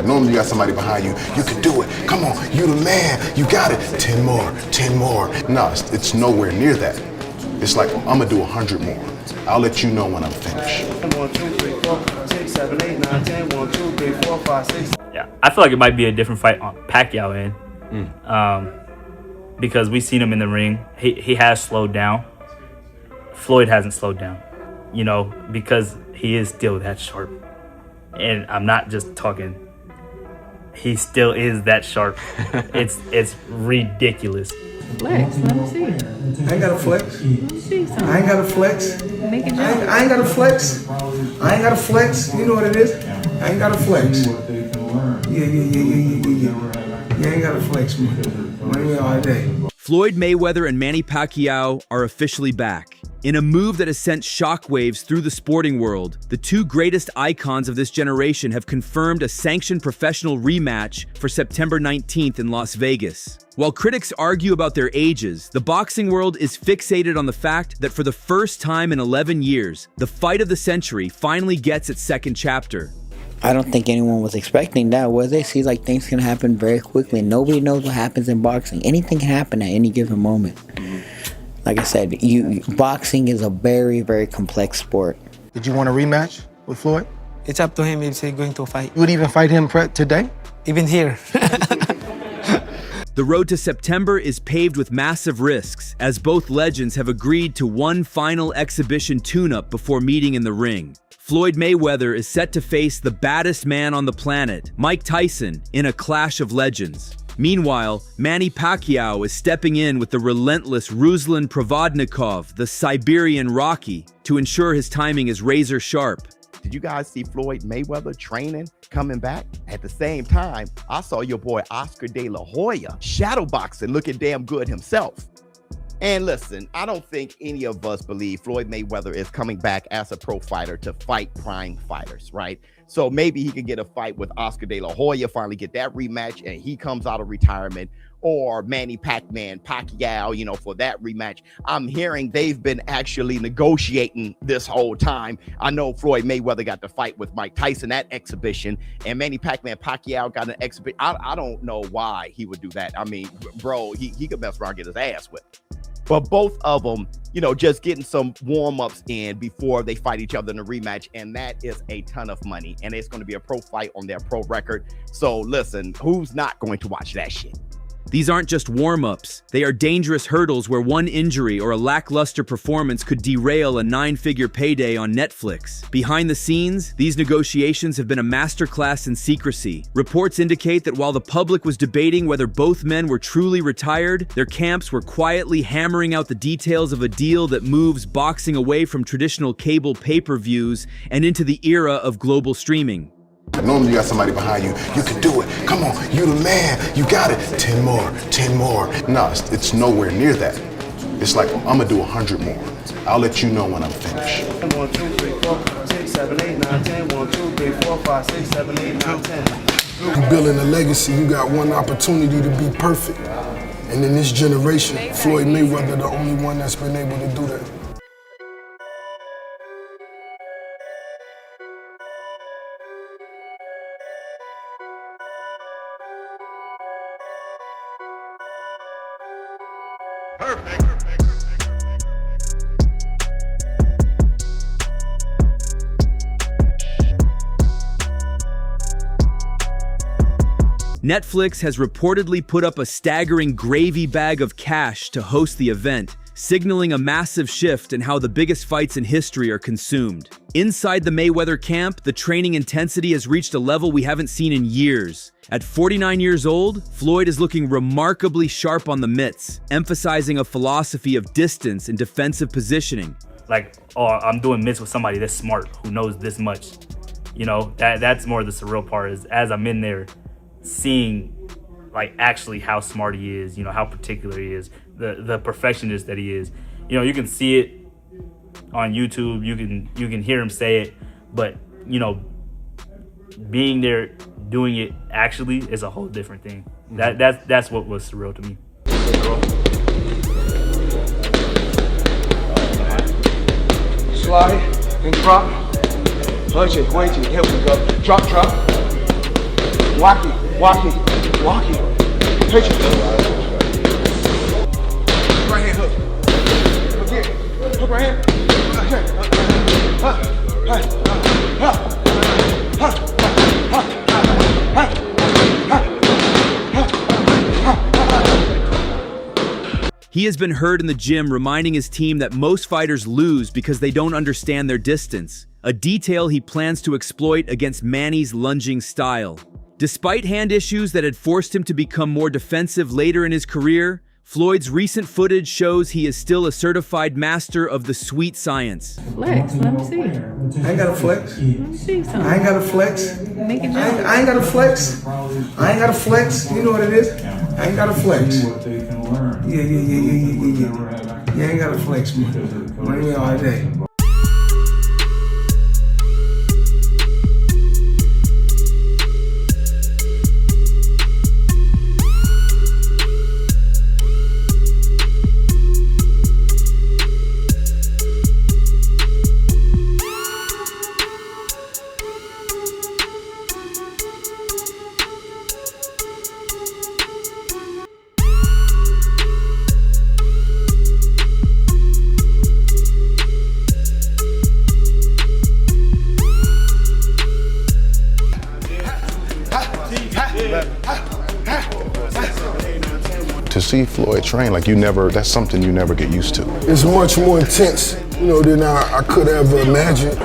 Normally you got somebody behind you. You can do it. Come on, you the man. You got it. 10 more, 10 more. No, it's nowhere near that. It's like, I'm gonna do 100 more. I'll let you know when I'm finished. 1, 2, 3, 4, 6, 7, 8, 9, 10. 1, 2, 3, 4, 5, 6. Yeah, I feel like it might be a different fight on Pacquiao end. Because we've seen him in the ring. He has slowed down. Floyd hasn't slowed down, you know, because he is still that sharp. And I'm not just talking, he still is that sharp. It's ridiculous. Flex, let me see. I ain't got a flex. Let me see something. I ain't got a flex. Make it I ain't got a flex. I ain't got a flex. You know what it is? I ain't got a flex. Yeah. You ain't got a flex, man. Money all day. Floyd Mayweather and Manny Pacquiao are officially back. In a move that has sent shockwaves through the sporting world, the two greatest icons of this generation have confirmed a sanctioned professional rematch for September 19th in Las Vegas. While critics argue about their ages, the boxing world is fixated on the fact that for the first time in 11 years, the fight of the century finally gets its second chapter. I don't think anyone was expecting that, was they? See, like, things can happen very quickly. Nobody knows what happens in boxing. Anything can happen at any given moment. Like I said, boxing is a very, very complex sport. Did you want a rematch with Floyd? It's up to him if he's going to fight. You would even fight him today? Even here. The road to September is paved with massive risks, as both legends have agreed to one final exhibition tune-up before meeting in the ring. Floyd Mayweather is set to face the baddest man on the planet, Mike Tyson, in a clash of legends. Meanwhile, Manny Pacquiao is stepping in with the relentless Ruslan Provodnikov, the Siberian Rocky, to ensure his timing is razor sharp. Did you guys see Floyd Mayweather training, coming back? At the same time, I saw your boy Oscar De La Hoya shadowboxing, looking damn good himself. And listen, I don't think any of us believe Floyd Mayweather is coming back as a pro fighter to fight prime fighters, right? So maybe he could get a fight with Oscar De La Hoya, finally get that rematch, and he comes out of retirement, or Manny Pacquiao, you know, for that rematch. I'm hearing they've been actually negotiating this whole time. I know Floyd Mayweather got the fight with Mike Tyson at exhibition, and Manny Pacquiao got an exhibition. I don't know why he would do that. I mean, bro, he could mess around and get his ass whipped. But both of them, you know, just getting some warm-ups in before they fight each other in a rematch, and that is a ton of money, and it's going to be a pro fight on their pro record. So listen, who's not going to watch that shit? These aren't just warm-ups. They are dangerous hurdles where one injury or a lackluster performance could derail a 9-figure payday on Netflix. Behind the scenes, these negotiations have been a masterclass in secrecy. Reports indicate that while the public was debating whether both men were truly retired, their camps were quietly hammering out the details of a deal that moves boxing away from traditional cable pay-per-views and into the era of global streaming. Normally you got somebody behind you. You can do it. Come on, you the man. You got it. 10 more, 10 more. No, it's nowhere near that. It's like, I'm gonna do 100 more. I'll let you know when I'm finished. 1, 2, 3, 4, 6, 7, 8, 9, 10. 1, 2, 3, 4, 5, 6, 7, 8, 9, 10. You building a legacy, you got one opportunity to be perfect. And in this generation, Floyd Mayweather the only one that's been able to do that. Netflix has reportedly put up a staggering gravy bag of cash to host the event, signaling a massive shift in how the biggest fights in history are consumed. Inside the Mayweather camp, the training intensity has reached a level we haven't seen in years. At 49 years old, Floyd is looking remarkably sharp on the mitts, emphasizing a philosophy of distance and defensive positioning. Like, oh, I'm doing mitts with somebody that's smart, who knows this much. You know, that's more the surreal part, is as I'm in there, seeing like actually how smart he is, you know, how particular he is, the perfectionist that he is. You know, you can see it on YouTube, you can hear him say it, but you know, being there doing it actually is a whole different thing. That's what was surreal to me. Slide and drop. Punch it, here we go. Drop. Walk it. Walk it. Walk it. Patient. Right hand hook. Hook here. Hook right hand. He has been heard in the gym reminding his team that most fighters lose because they don't understand their distance, a detail he plans to exploit against Manny's lunging style. Despite hand issues that had forced him to become more defensive later in his career, Floyd's recent footage shows he is still a certified master of the sweet science. Flex, let me see. I ain't got to flex. Let me see something. I ain't got to flex. Make it jump. I ain't got to flex. I ain't got to flex. You know what it is? I ain't got to flex. Yeah. You ain't got to flex, man. Money all day. To see Floyd train, like that's something you never get used to. It's much more intense, than I could ever imagine.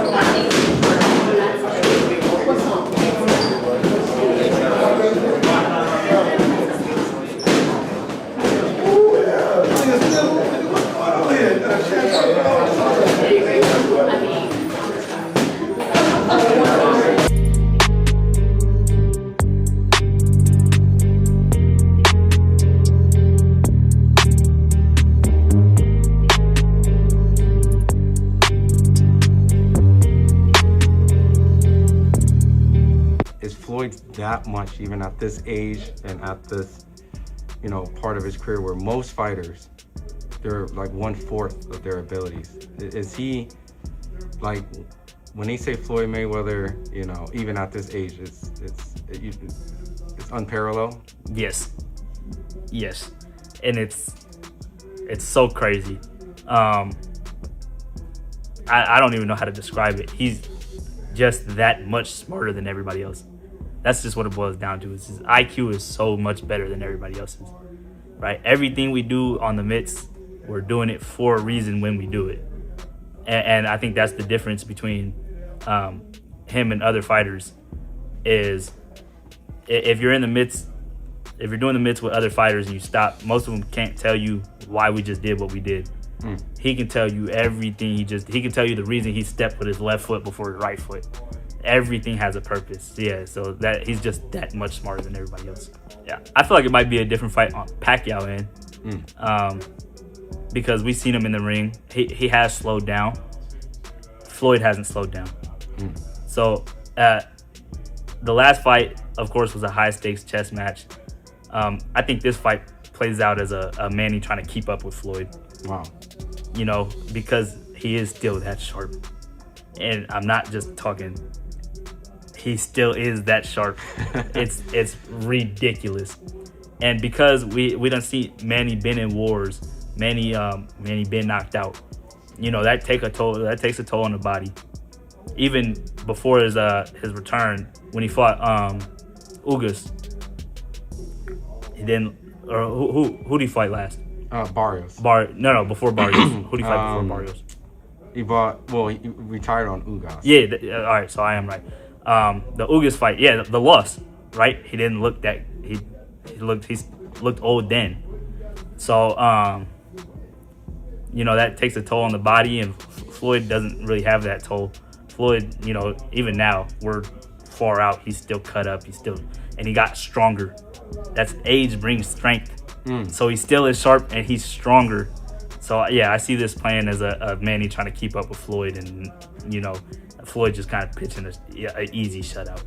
Floyd's that much, even at this age and at this, part of his career where most fighters, they're like 1/4 of their abilities. Is he, like, when they say Floyd Mayweather, even at this age, it's unparalleled? Yes, and it's so crazy. I don't even know how to describe it. He's just that much smarter than everybody else. That's just what it boils down to. Is his IQ is so much better than everybody else's, right? Everything we do on the mitts, we're doing it for a reason when we do it. And I think that's the difference between him and other fighters is if you're in the mitts, if you're doing the mitts with other fighters and you stop, most of them can't tell you why we just did what we did. He can tell you everything. He can tell you the reason he stepped with his left foot before his right foot. Everything has a purpose. Yeah, so that he's just that much smarter than everybody else. Yeah, I feel like it might be a different fight on Pacquiao end, because we've seen him in the ring. He has slowed down. Floyd hasn't slowed down. So the last fight, of course, was a high stakes chess match. I think this fight plays out as a Manny trying to keep up with Floyd. Wow. Because he is still that sharp. And I'm not just talking, he still is that sharp. It's ridiculous. And because we don't see Manny been in wars, Manny been knocked out. That takes a toll on the body. Even before his return, when he fought Ugas, he didn't. Or who did he fight last? Barrios. Before Barrios. Who did he fight before Barrios? He retired on Ugas. Yeah, all right, so I am right. The Ugas fight, yeah, the loss, right? He didn't look that he looked old then. So that takes a toll on the body, and Floyd doesn't really have that toll. Floyd, even now, we're far out, he's still cut up, and he got stronger. That's age brings strength. So he still is sharp and he's stronger. So yeah, I see this playing as a Manny trying to keep up with Floyd, and Floyd just kind of pitching an easy shutout.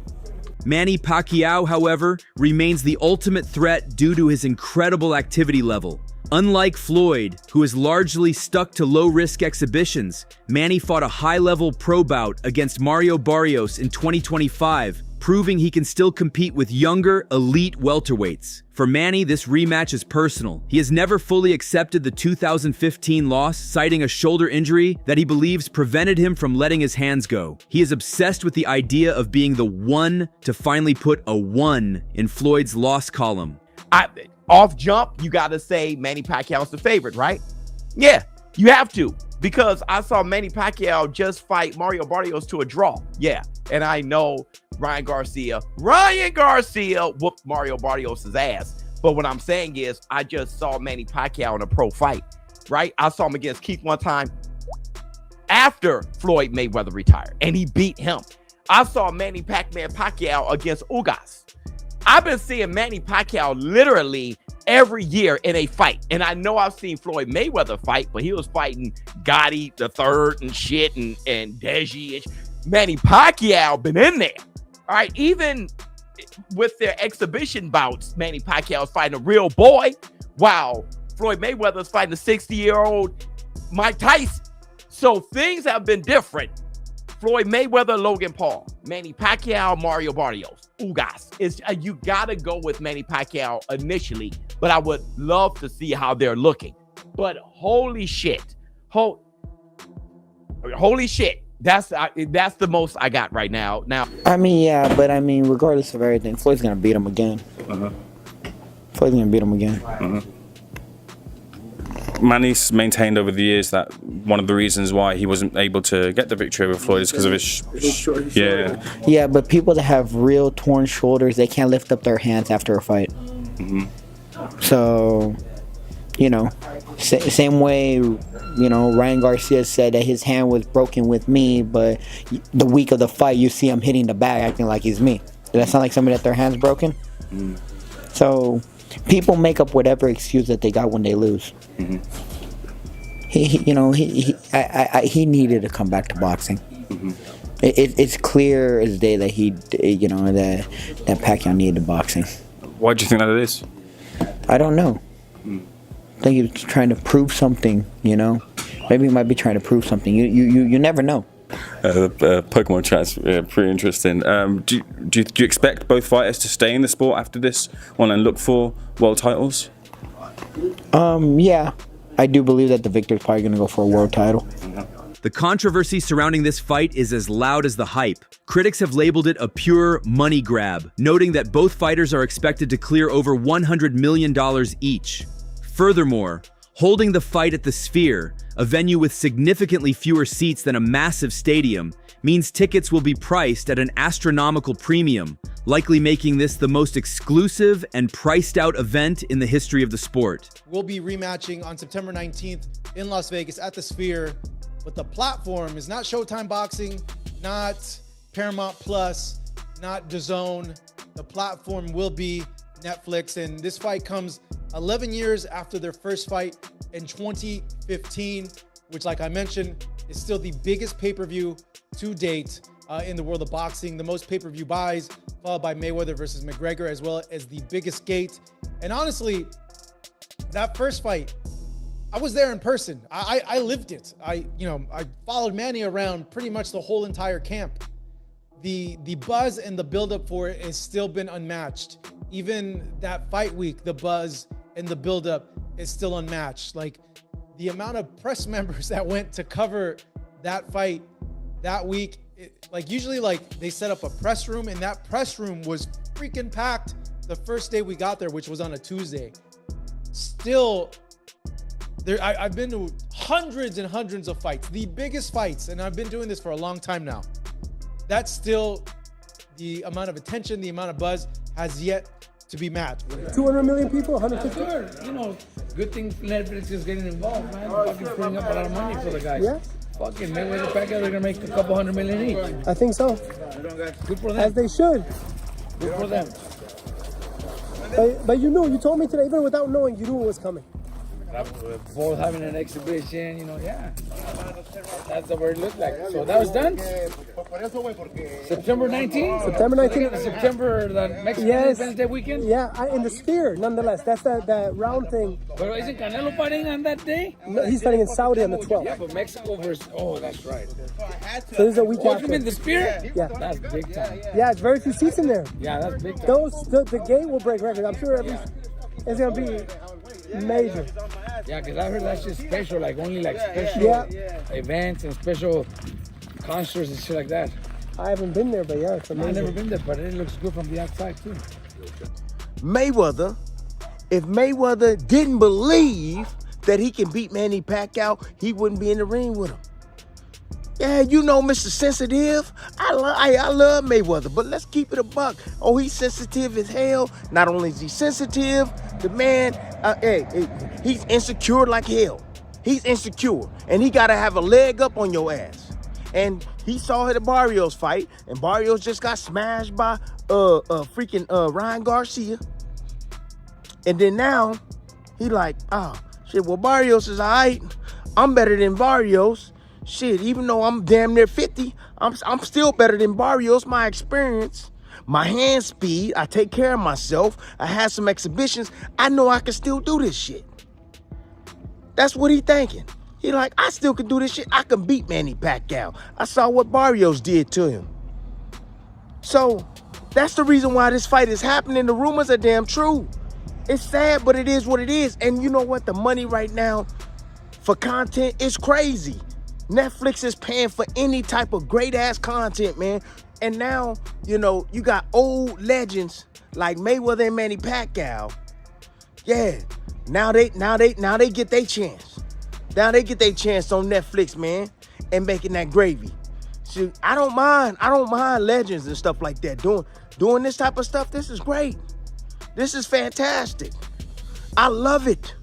Manny Pacquiao, however, remains the ultimate threat due to his incredible activity level. Unlike Floyd, who is largely stuck to low-risk exhibitions, Manny fought a high-level pro bout against Mario Barrios in 2025, proving he can still compete with younger, elite welterweights. For Manny, this rematch is personal. He has never fully accepted the 2015 loss, citing a shoulder injury that he believes prevented him from letting his hands go. He is obsessed with the idea of being the one to finally put a 1 in Floyd's loss column. Off jump, you got to say Manny Pacquiao's the favorite, right? Yeah, you have to. Because I saw Manny Pacquiao just fight Mario Barrios to a draw. Yeah, and I know Ryan Garcia whooped Mario Barrios' ass. But what I'm saying is, I just saw Manny Pacquiao in a pro fight, right? I saw him against Keith one time after Floyd Mayweather retired, and he beat him. I saw Manny Pacquiao against Ugas. I've been seeing Manny Pacquiao literally every year in a fight. And I know I've seen Floyd Mayweather fight, but he was fighting Gotti the third and shit and Deji. Manny Pacquiao been in there. All right, even with their exhibition bouts, Manny Pacquiao is fighting a real boy, while Floyd Mayweather is fighting a 60-year-old Mike Tyson. So things have been different. Floyd Mayweather, Logan Paul, Manny Pacquiao, Mario Barrios, Ugas. You got to go with Manny Pacquiao initially, but I would love to see how they're looking. But holy shit. Holy shit. That's the most I got right now. I mean, yeah, but I mean, regardless of everything, Floyd's going to beat him again. Floyd's going to beat him again. Manny's maintained over the years that one of the reasons why he wasn't able to get the victory over Floyd is because of his Yeah, but people that have real torn shoulders, they can't lift up their hands after a fight. So, you know, same way, you know, Ryan Garcia said that his hand was broken with me, but the week of the fight, you see him hitting the bag acting like he's me. Does that sound like somebody that their hand's broken? So people make up whatever excuse that they got when they lose. He needed to come back to boxing. It's clear as day that that Pacquiao needed boxing. Why do you think that it is? I don't know. I think he was trying to prove something. You know, maybe he might be trying to prove something. You never know. The Pokemon chat's pretty interesting. Do you expect both fighters to stay in the sport after this one and look for world titles? Yeah, I do believe that the victor's probably going to go for a world title. The controversy surrounding this fight is as loud as the hype. Critics have labeled it a pure money grab, noting that both fighters are expected to clear over $100 million each. Furthermore, holding the fight at the Sphere, a venue with significantly fewer seats than a massive stadium, means tickets will be priced at an astronomical premium, likely making this the most exclusive and priced out event in the history of the sport. We'll be rematching on September 19th in Las Vegas at the Sphere, but the platform is not Showtime Boxing, not Paramount Plus, not DAZN. The platform will be Netflix, and this fight comes 11 years after their first fight in 2015, which, like I mentioned, is still the biggest pay-per-view to date in the world of boxing. The most pay-per-view buys, followed by Mayweather versus McGregor, as well as the biggest gate. And honestly, that first fight, I was there in person. I lived it. I followed Manny around pretty much the whole entire camp. The buzz and the buildup for it has still been unmatched. Even that fight week, the buzz and the buildup is still unmatched. Like, the amount of press members that went to cover that fight that week, usually they set up a press room, and that press room was freaking packed the first day we got there, which was on a Tuesday. Still, I've been to hundreds and hundreds of fights, the biggest fights, and I've been doing this for a long time now. That's still the amount of attention, the amount of buzz has yet to be matched. 200 million people, 150? Sure, good thing Netflix is getting involved, man. Fucking putting up a lot of money for the guys. Yeah. Fucking Mayweather Pacquiao, they're gonna make a couple $100 million each. I think so. Good for them. As they should. Good for them. But you told me today, even without knowing, you knew it was coming. Both having an exhibition, yeah. That's the way it looked like. So that was done? September 19th? September 19th. September, the Mexican Yes. Independence Day weekend? Yeah, in the Sphere, nonetheless. That's that round thing. But isn't Canelo fighting on that day? No, he's fighting in Saudi on the 12th. Yeah, but Mexico versus, oh, that's right. So this is a week Oh, after. you mean the Spear? Yeah. That's big time. Yeah, it's very few seats in there. Yeah, that's big time. The gate will break records. I'm sure it's going to be major. Yeah, because I heard that's just special, like only like special events and special concerts and shit like that. I haven't been there, but yeah, it's amazing. I've never been there, but it looks good from the outside too. Mayweather, if Mayweather didn't believe that he can beat Manny Pacquiao, he wouldn't be in the ring with him. Yeah, you know, Mr. Sensitive, I love Mayweather, but let's keep it a buck. Oh, he's sensitive as hell. Not only is he sensitive, the man, he's insecure like hell. He's insecure, and he gotta have a leg up on your ass. And he saw the Barrios fight, and Barrios just got smashed by freaking Ryan Garcia. And then now, he like, shit, well, Barrios is all right. I'm better than Barrios. Shit, even though I'm damn near 50, I'm still better than Barrios. My experience, my hand speed, I take care of myself. I had some exhibitions. I know I can still do this shit. That's what he thinking. He like, I still can do this shit. I can beat Manny Pacquiao. I saw what Barrios did to him. So that's the reason why this fight is happening. The rumors are damn true. It's sad, but it is what it is. And you know what? The money right now for content is crazy. Netflix is paying for any type of great ass content, man. And now, you know, you got old legends like Mayweather and Manny Pacquiao. Yeah, now they get their chance. Now they get their chance on Netflix, man, and making that gravy. See, I don't mind legends and stuff like that. Doing this type of stuff, this is great. This is fantastic. I love it.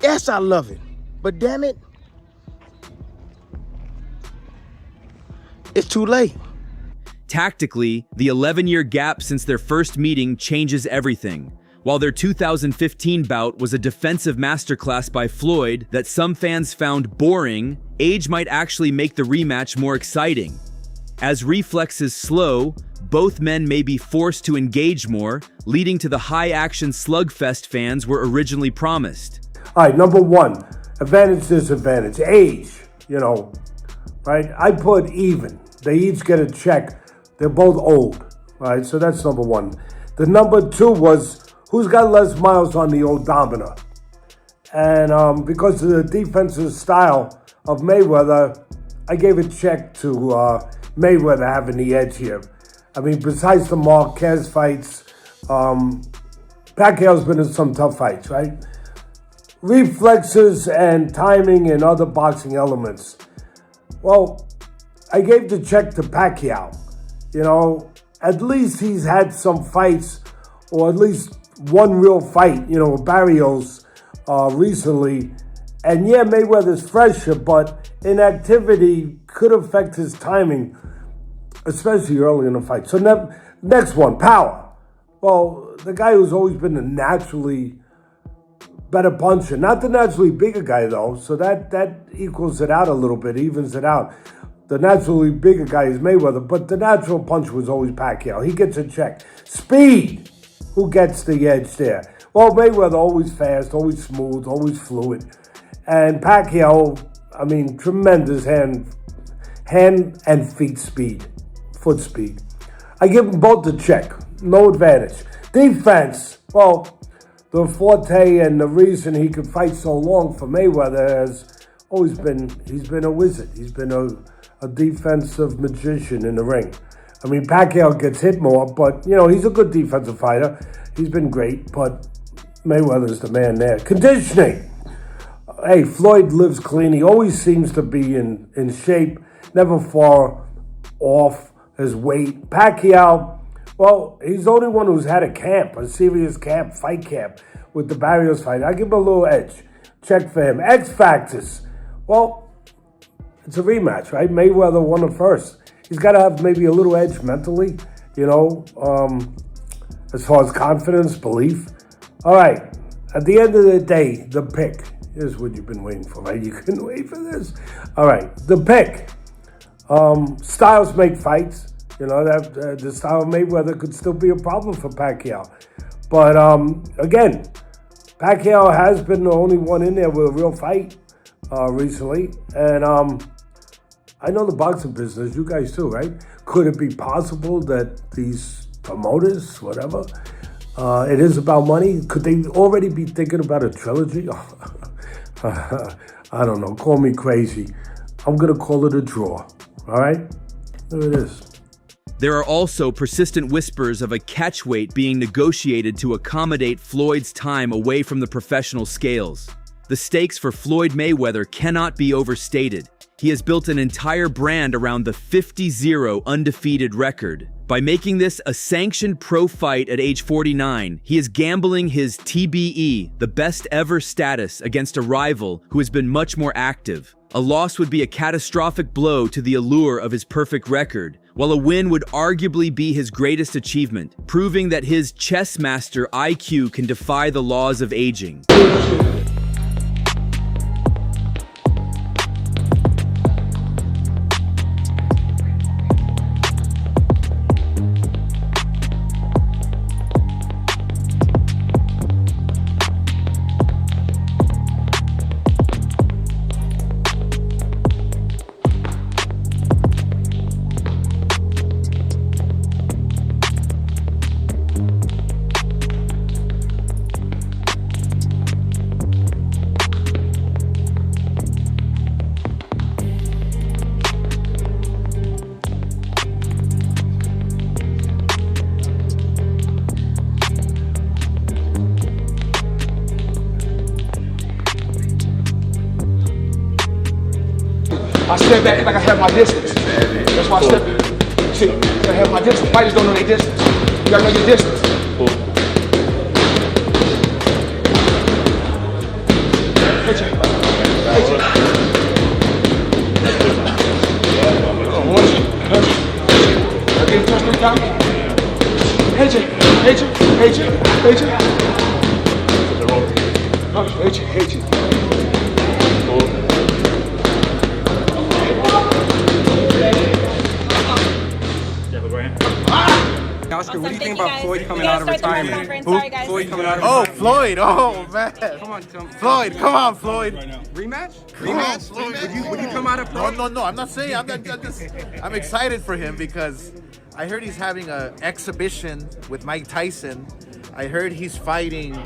Yes, I love it. But damn it, it's too late. Tactically, the 11-year gap since their first meeting changes everything. While their 2015 bout was a defensive masterclass by Floyd that some fans found boring, age might actually make the rematch more exciting. As reflexes slow, both men may be forced to engage more, leading to the high-action slugfest fans were originally promised. All right, number one, advantage, disadvantage, age, you know, right? I put even. They each get a check. They're both old, right? So that's number one. The number two was who's got less miles on the odometer. And because of the defensive style of Mayweather, I gave a check to Mayweather having the edge here. I mean, besides the Marquez fights, Pacquiao's been in some tough fights, right? Reflexes and timing and other boxing elements. Well, I gave the check to Pacquiao. You know, at least he's had some fights, or at least one real fight, you know, with Barrios recently. And yeah, Mayweather's fresher, but inactivity could affect his timing, especially early in the fight. So next one, power. Well, the guy who's always been the naturally better puncher, not the naturally bigger guy though, so that equals it out a little bit, evens it out. The naturally bigger guy is Mayweather, but the natural puncher was always Pacquiao. He gets a check. Speed. Who gets the edge there? Well, Mayweather always fast, always smooth, always fluid. And Pacquiao, I mean, tremendous hand and feet speed, foot speed. I give them both the check. No advantage. Defense. Well, the forte and the reason he could fight so long for Mayweather has always been, he's been a wizard. He's been a defensive magician in the ring. I mean, Pacquiao gets hit more, but, you know, he's a good defensive fighter. He's been great, but Mayweather's the man there. Conditioning. Hey, Floyd lives clean. He always seems to be in shape, never far off his weight. Pacquiao, well, he's the only one who's had a camp, a serious camp, fight camp with the Barrios fight. I give him a little edge. Check for him. X factors. Well, it's a rematch, right? Mayweather won it first. He's got to have maybe a little edge mentally, you know, as far as confidence, belief. All right, at the end of the day, the pick, Here's what you've been waiting for, right? You couldn't wait for this. All right, the pick. Styles make fights. You know, that the style of Mayweather could still be a problem for Pacquiao. But again, Pacquiao has been the only one in there with a real fight recently. And I know the boxing business, you guys too, right? Could it be possible that these promoters, whatever, it is about money? Could they already be thinking about a trilogy? I don't know, call me crazy. I'm gonna call it a draw, all right? Look at this. There are also persistent whispers of a catchweight being negotiated to accommodate Floyd's time away from the professional scales. The stakes for Floyd Mayweather cannot be overstated. He has built an entire brand around the 50-0 undefeated record. By making this a sanctioned pro fight at age 49, he is gambling his TBE, the best ever status, against a rival who has been much more active. A loss would be a catastrophic blow to the allure of his perfect record, while a win would arguably be his greatest achievement, proving that his chess master IQ can defy the laws of aging. I step back like I have my distance. That's why I step back. See, I have my distance. Fighters don't know their distance. You gotta know your distance. Hit you. Hit you. Once you. I get touch 3 times. Hit you. Hit you. Hit you. Hit you. Hit you. Hit you. Oscar, what do you think about Floyd coming out of retirement? Floyd coming out of Oh, retirement. Floyd! Oh man! Come on, Floyd! Come on, Floyd! Rematch? Rematch? Would you come out of pro? No. I'm not saying. I'm excited for him because I heard he's having an exhibition with Mike Tyson. I heard he's fighting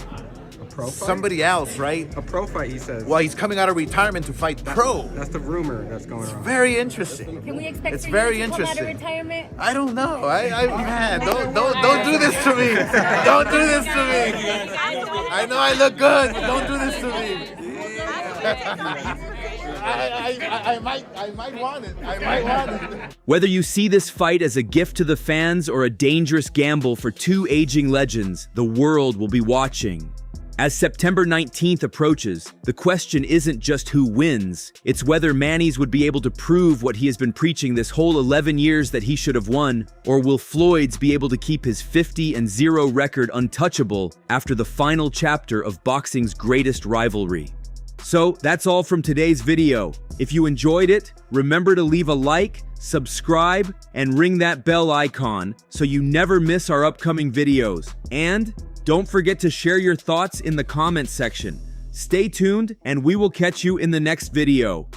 somebody else, right? A pro fight, he says. Well, he's coming out of retirement to fight pro. That's the rumor that's going around. Very interesting. Can we expect it's for very you to come out of interesting. retirement? I don't know. Man, don't do this to me. Don't do this to me. I know I look good, but don't do this to me. I might want it. I might want it. Whether you see this fight as a gift to the fans or a dangerous gamble for two aging legends, the world will be watching. As September 19th approaches, the question isn't just who wins, it's whether Manny's would be able to prove what he has been preaching this whole 11 years that he should have won, or will Floyd's be able to keep his 50-0 record untouchable after the final chapter of boxing's greatest rivalry. So that's all from today's video. If you enjoyed it, remember to leave a like, subscribe, and ring that bell icon so you never miss our upcoming videos. And don't forget to share your thoughts in the comments section. Stay tuned, and we will catch you in the next video.